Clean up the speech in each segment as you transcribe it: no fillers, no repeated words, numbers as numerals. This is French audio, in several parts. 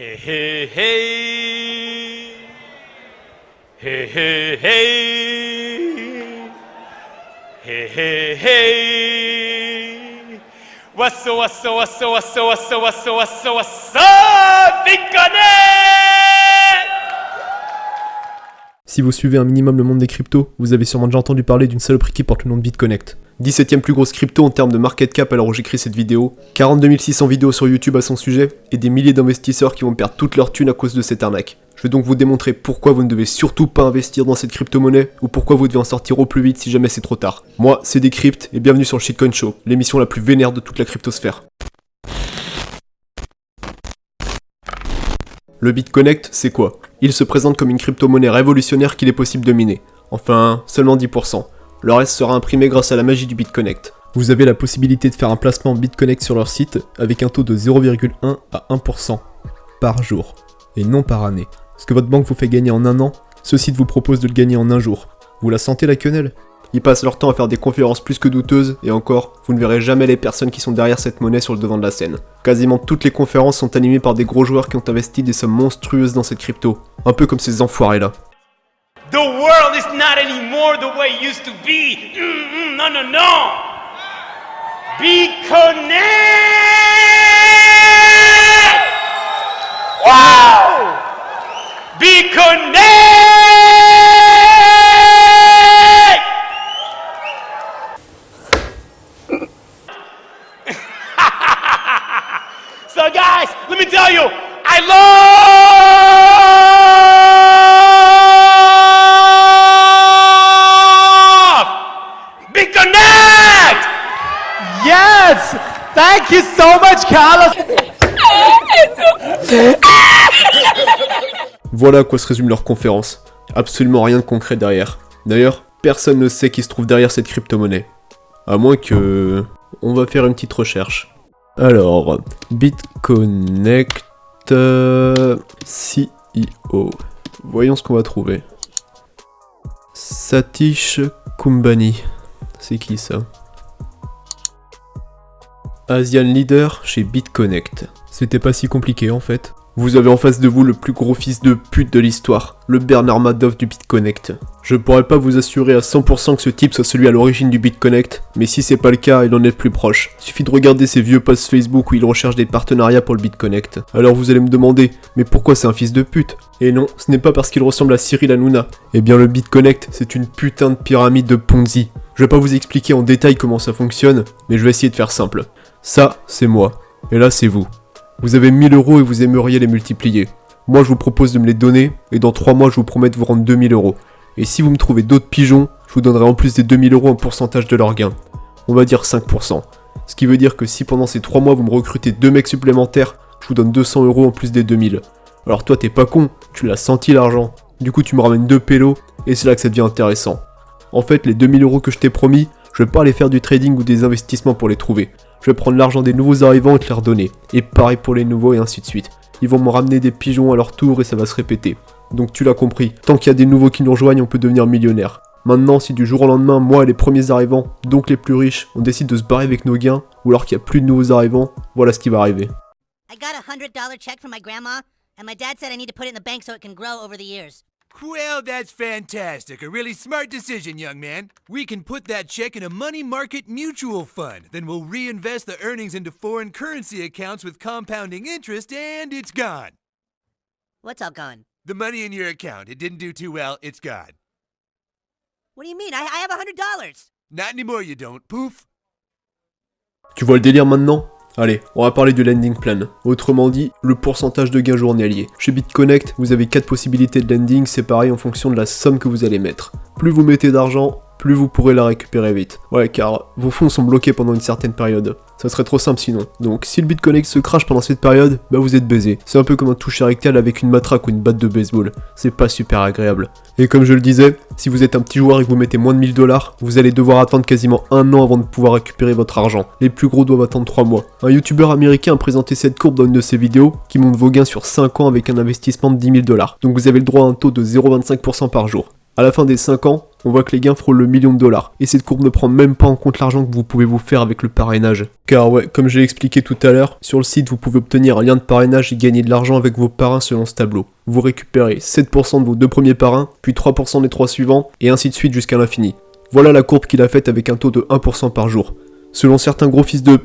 Hey, hey, hey. Hey, hey, hey. Hey, hey, hey. What's up, what's up, what's up, what's up, what's up, what's up, what's up, what's up, BitConnect! Si vous suivez un minimum le monde des cryptos, vous avez sûrement déjà entendu parler d'une saloperie qui porte le nom de BitConnect. 17ème plus grosse crypto en termes de market cap à l'heure où j'écris cette vidéo, 42 600 vidéos sur YouTube à son sujet, et des milliers d'investisseurs qui vont perdre toute leur thune à cause de cette arnaque. Je vais donc vous démontrer pourquoi vous ne devez surtout pas investir dans cette crypto-monnaie, ou pourquoi vous devez en sortir au plus vite si jamais c'est trop tard. Moi, c'est Decrypt, et bienvenue sur le Shitcoin Show, l'émission la plus vénère de toute la cryptosphère. Le BitConnect, c'est quoi? Il se présente comme une crypto-monnaie révolutionnaire qu'il est possible de miner. Enfin, seulement 10%. Le reste sera imprimé grâce à la magie du BitConnect. Vous avez la possibilité de faire un placement BitConnect sur leur site avec un taux de 0,1 à 1% par jour, et non par année. Ce que votre banque vous fait gagner en un an, ce site vous propose de le gagner en un jour. Vous la sentez la quenelle? Ils passent leur temps à faire des conférences plus que douteuses, et encore, vous ne verrez jamais les personnes qui sont derrière cette monnaie sur le devant de la scène. Quasiment toutes les conférences sont animées par des gros joueurs qui ont investi des sommes monstrueuses dans cette crypto. Un peu comme ces enfoirés là. The world is not anymore the way it used to be. No, no, no. BitConnect! Wow! BitConnect! So guys, let me tell you, I love BitConnect! Yes! Thank you so much, Carlos! Voilà à quoi se résume leur conférence. Absolument rien de concret derrière. D'ailleurs, personne ne sait qui se trouve derrière cette crypto-monnaie. À moins que... On va faire une petite recherche. Alors, BitConnect CEO. Voyons ce qu'on va trouver. Satish Kumbani. C'est qui ça? Asian Leader chez BitConnect. C'était pas si compliqué en fait. Vous avez en face de vous le plus gros fils de pute de l'histoire, le Bernard Madoff du BitConnect. Je pourrais pas vous assurer à 100% que ce type soit celui à l'origine du BitConnect, mais si c'est pas le cas, il en est le plus proche. Suffit de regarder ses vieux posts Facebook où il recherche des partenariats pour le BitConnect. Alors vous allez me demander, mais pourquoi c'est un fils de pute? Et non, ce n'est pas parce qu'il ressemble à Cyril Hanouna. Eh bien le BitConnect, c'est une putain de pyramide de Ponzi. Je vais pas vous expliquer en détail comment ça fonctionne, mais je vais essayer de faire simple. Ça, c'est moi. Et là, c'est vous. Vous avez 1000 € et vous aimeriez les multiplier. Moi, je vous propose de me les donner, et dans 3 mois, je vous promets de vous rendre 2000 €. Et si vous me trouvez d'autres pigeons, je vous donnerai en plus des 2000 € un pourcentage de leur gain. On va dire 5%. Ce qui veut dire que si pendant ces 3 mois, vous me recrutez 2 mecs supplémentaires, je vous donne 200 € en plus des 2000. Alors toi, t'es pas con, tu l'as senti l'argent. Du coup, tu me ramènes 2 pélos, et c'est là que ça devient intéressant. En fait, les 2000 € que je t'ai promis, je vais pas aller faire du trading ou des investissements pour les trouver. Je vais prendre l'argent des nouveaux arrivants et te les redonner. Et pareil pour les nouveaux et ainsi de suite. Ils vont me ramener des pigeons à leur tour et ça va se répéter. Donc tu l'as compris, tant qu'il y a des nouveaux qui nous rejoignent, on peut devenir millionnaire. Maintenant, si du jour au lendemain, moi et les premiers arrivants, donc les plus riches, on décide de se barrer avec nos gains, ou alors qu'il n'y a plus de nouveaux arrivants, voilà ce qui va arriver. I got a $100 check from my grandma, and my dad said I need to put it in the bank so it can grow over the years. Well, that's fantastic. A really smart decision, young man. We can put that check in a money market mutual fund. Then we'll reinvest the earnings into foreign currency accounts with compounding interest, and it's gone. What's all gone? The money in your account. It didn't do too well. It's gone. What do you mean? I have $100. Not anymore, you don't. Poof. Tu vois le délire maintenant? Allez, on va parler du lending plan, autrement dit, le pourcentage de gain journalier. Chez BitConnect, vous avez 4 possibilités de lending séparées en fonction de la somme que vous allez mettre. Plus vous mettez d'argent, plus vous pourrez la récupérer vite. Ouais, car vos fonds sont bloqués pendant une certaine période. Ça serait trop simple sinon. Donc si le BitConnect se crache pendant cette période, bah vous êtes baisé. C'est un peu comme un toucher rectal avec une matraque ou une batte de baseball. C'est pas super agréable. Et comme je le disais, si vous êtes un petit joueur et que vous mettez moins de 1000 $, vous allez devoir attendre quasiment 1 an avant de pouvoir récupérer votre argent. Les plus gros doivent attendre 3 mois. Un youtubeur américain a présenté cette courbe dans une de ses vidéos qui montre vos gains sur 5 ans avec un investissement de 10 000 $. Donc vous avez le droit à un taux de 0,25% par jour. À la fin des 5 ans, on voit que les gains frôlent le $1 000 000, et cette courbe ne prend même pas en compte l'argent que vous pouvez vous faire avec le parrainage. Car ouais, comme je l'ai expliqué tout à l'heure, sur le site vous pouvez obtenir un lien de parrainage et gagner de l'argent avec vos parrains selon ce tableau. Vous récupérez 7% de vos 2 premiers parrains, puis 3% des 3 suivants, et ainsi de suite jusqu'à l'infini. Voilà la courbe qu'il a faite avec un taux de 1% par jour. Selon certains gros fils de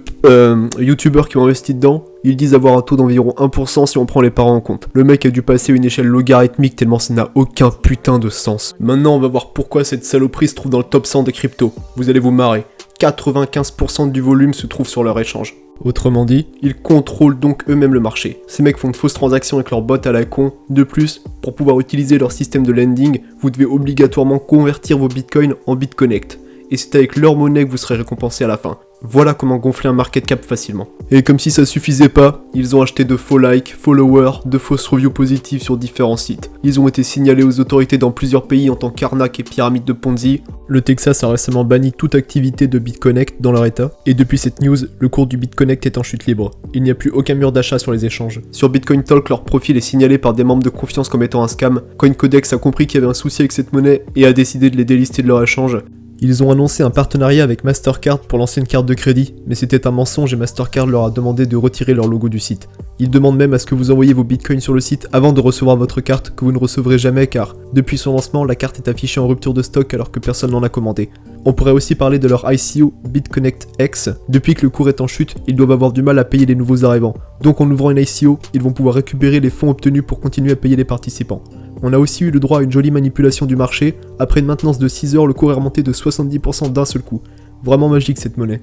youtubeurs qui ont investi dedans, ils disent avoir un taux d'environ 1% si on prend les parents en compte. Le mec a dû passer une échelle logarithmique tellement ça n'a aucun putain de sens. Maintenant on va voir pourquoi cette saloperie se trouve dans le top 100 des cryptos. Vous allez vous marrer. 95% du volume se trouve sur leur échange. Autrement dit, ils contrôlent donc eux-mêmes le marché. Ces mecs font de fausses transactions avec leurs bots à la con. De plus, pour pouvoir utiliser leur système de lending, vous devez obligatoirement convertir vos bitcoins en BitConnect. Et c'est avec leur monnaie que vous serez récompensé à la fin. Voilà comment gonfler un market cap facilement. Et comme si ça suffisait pas, ils ont acheté de faux likes, followers, de fausses reviews positives sur différents sites. Ils ont été signalés aux autorités dans plusieurs pays en tant qu'arnaque et pyramide de Ponzi. Le Texas a récemment banni toute activité de BitConnect dans leur état. Et depuis cette news, le cours du BitConnect est en chute libre. Il n'y a plus aucun mur d'achat sur les échanges. Sur Bitcoin Talk, leur profil est signalé par des membres de confiance comme étant un scam. CoinCodex a compris qu'il y avait un souci avec cette monnaie et a décidé de les délister de leur échange. Ils ont annoncé un partenariat avec Mastercard pour lancer une carte de crédit, mais c'était un mensonge et Mastercard leur a demandé de retirer leur logo du site. Ils demandent même à ce que vous envoyiez vos bitcoins sur le site avant de recevoir votre carte, que vous ne recevrez jamais car, depuis son lancement, la carte est affichée en rupture de stock alors que personne n'en a commandé. On pourrait aussi parler de leur ICO BitConnect X. Depuis que le cours est en chute, ils doivent avoir du mal à payer les nouveaux arrivants. Donc en ouvrant une ICO, ils vont pouvoir récupérer les fonds obtenus pour continuer à payer les participants. On a aussi eu le droit à une jolie manipulation du marché. Après une maintenance de 6 heures, le cours est remonté de 70% d'un seul coup. Vraiment magique cette monnaie.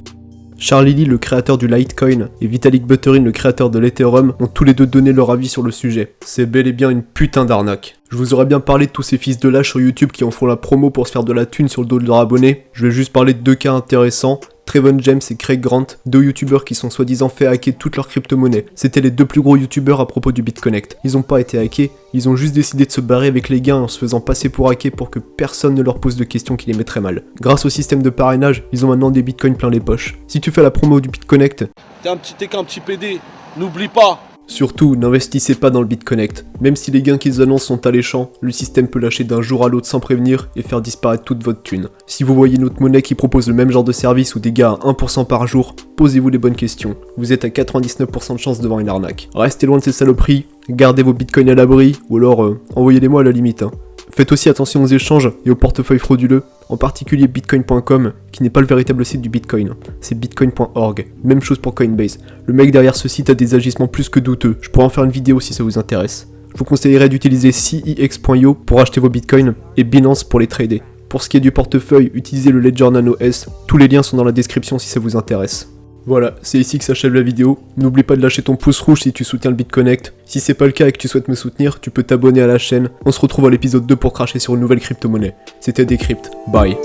Charlie Lee, le créateur du Litecoin, et Vitalik Buterin, le créateur de l'Ethereum, ont tous les deux donné leur avis sur le sujet. C'est bel et bien une putain d'arnaque. Je vous aurais bien parlé de tous ces fils de lâche sur YouTube qui en font la promo pour se faire de la thune sur le dos de leurs abonnés. Je vais juste parler de 2 cas intéressants. Trevon James et Craig Grant, 2 youtubeurs qui sont soi-disant fait hacker toutes leurs crypto-monnaies. C'était les 2 plus gros youtubeurs à propos du BitConnect. Ils ont pas été hackés, ils ont juste décidé de se barrer avec les gains en se faisant passer pour hackés pour que personne ne leur pose de questions qui les mettraient mal. Grâce au système de parrainage, ils ont maintenant des bitcoins plein les poches. Si tu fais la promo du BitConnect, t'es un petit PD, n'oublie pas. Surtout, n'investissez pas dans le BitConnect. Même si les gains qu'ils annoncent sont alléchants, le système peut lâcher d'un jour à l'autre sans prévenir et faire disparaître toute votre thune. Si vous voyez une autre monnaie qui propose le même genre de service ou des gains à 1% par jour, posez-vous les bonnes questions. Vous êtes à 99% de chance devant une arnaque. Restez loin de ces saloperies, gardez vos bitcoins à l'abri, ou alors envoyez-les-moi à la limite. Faites aussi attention aux échanges et aux portefeuilles frauduleux, en particulier bitcoin.com, qui n'est pas le véritable site du Bitcoin, c'est bitcoin.org. Même chose pour Coinbase. Le mec derrière ce site a des agissements plus que douteux, je pourrais en faire une vidéo si ça vous intéresse. Je vous conseillerais d'utiliser CEX.io pour acheter vos bitcoins et Binance pour les trader. Pour ce qui est du portefeuille, utilisez le Ledger Nano S, tous les liens sont dans la description si ça vous intéresse. Voilà, c'est ici que s'achève la vidéo. N'oublie pas de lâcher ton pouce rouge si tu soutiens le BitConnect. Si c'est pas le cas et que tu souhaites me soutenir, tu peux t'abonner à la chaîne. On se retrouve à l'épisode 2 pour cracher sur une nouvelle crypto-monnaie. C'était Decrypt, bye.